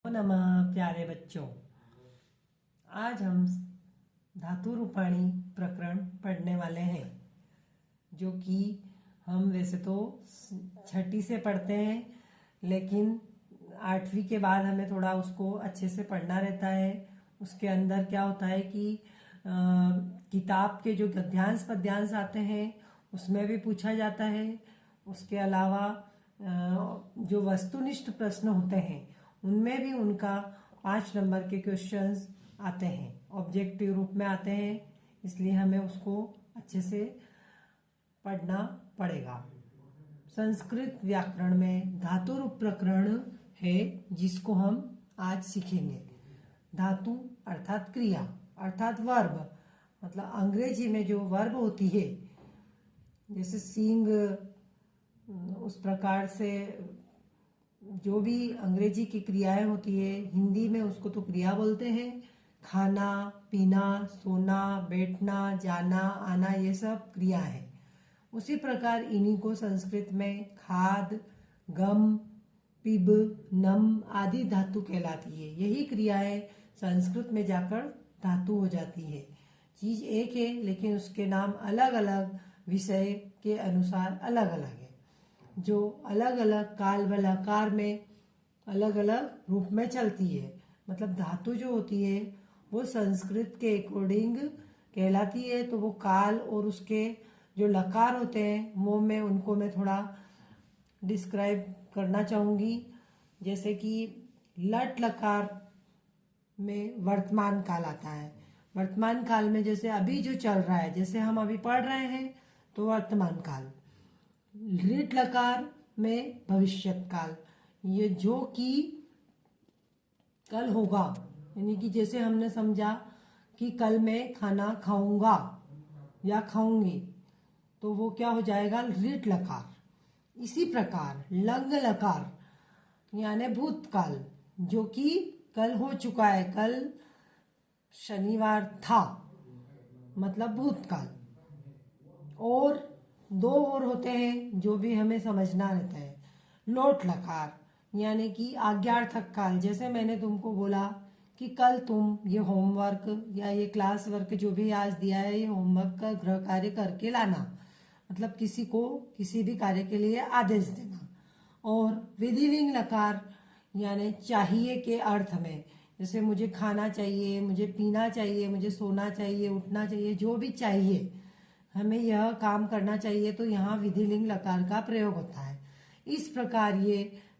नमः प्यारे बच्चों, आज हम धातु रूपाणी प्रकरण पढ़ने वाले हैं, जो कि हम वैसे तो छठी से पढ़ते हैं, लेकिन 8वीं के बाद हमें थोड़ा उसको अच्छे से पढ़ना रहता है। उसके अंदर क्या होता है कि किताब के जो गद्यांश पद्यांश आते हैं उसमें भी पूछा जाता है। उसके अलावा जो वस्तुनिष्ठ प्रश्न होते हैं उनमें भी उनका 5 नंबर के क्वेश्चंस आते हैं, ऑब्जेक्टिव रूप में आते हैं, इसलिए हमें उसको अच्छे से पढ़ना पड़ेगा। संस्कृत व्याकरण में धातु रूप प्रकरण है, जिसको हम आज सीखेंगे। धातु अर्थात क्रिया अर्थात वर्ब, मतलब अंग्रेजी में जो वर्ब होती है, जैसे सींग, उस प्रकार से जो भी अंग्रेजी की क्रियाएं होती है, हिंदी में उसको तो क्रिया बोलते हैं। खाना, पीना, सोना, बैठना, जाना, आना, ये सब क्रिया है। उसी प्रकार इन्हीं को संस्कृत में खाद, गम, पिब, नम आदि धातु कहलाती है। यही क्रियाएं संस्कृत में जाकर धातु हो जाती है। चीज एक है, लेकिन उसके नाम अलग अलग विषय के अनुसार अलग अलग है, जो अलग अलग काल व लकार में अलग अलग रूप में चलती है। मतलब धातु जो होती है वो संस्कृत के अकॉर्डिंग कहलाती है, तो वो काल और उसके जो लकार होते हैं वो उनको मैं थोड़ा डिस्क्राइब करना चाहूँगी। जैसे कि लट लकार में वर्तमान काल आता है। वर्तमान काल में जैसे अभी जो चल रहा है, जैसे हम अभी पढ़ रहे हैं, तो वर्तमान काल। ऋट लकार में भविष्यत काल, ये जो कि कल होगा, यानी कि जैसे हमने समझा कि कल मैं खाना खाऊंगा या खाऊंगी, तो वो क्या हो जाएगा, ऋट लकार। इसी प्रकार लंग लकार यानी भूतकाल, जो कि कल हो चुका है, कल शनिवार था, मतलब भूतकाल। और दो और होते हैं जो भी हमें समझना रहता है। लोट लकार यानी कि आज्ञार्थक काल, जैसे मैंने तुमको बोला कि कल तुम ये होमवर्क या ये क्लास वर्क जो भी आज दिया है, ये होमवर्क का गृह कार्य करके लाना, मतलब किसी को किसी भी कार्य के लिए आदेश देना। और विधिलिंग लकार यानी चाहिए के अर्थ में, जैसे मुझे खाना चाहिए, मुझे पीना चाहिए, मुझे सोना चाहिए, उठना चाहिए, जो भी चाहिए, हमें यह काम करना चाहिए, तो यहाँ विधिलिंग लकार का प्रयोग होता है। इस प्रकार ये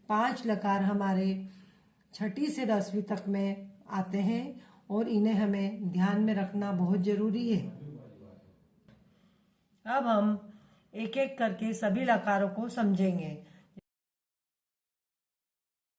5 लकार हमारे 6ठी से 10वीं तक में आते हैं, और इन्हें हमें ध्यान में रखना बहुत जरूरी है। अब हम एक एक करके सभी लकारों को समझेंगे।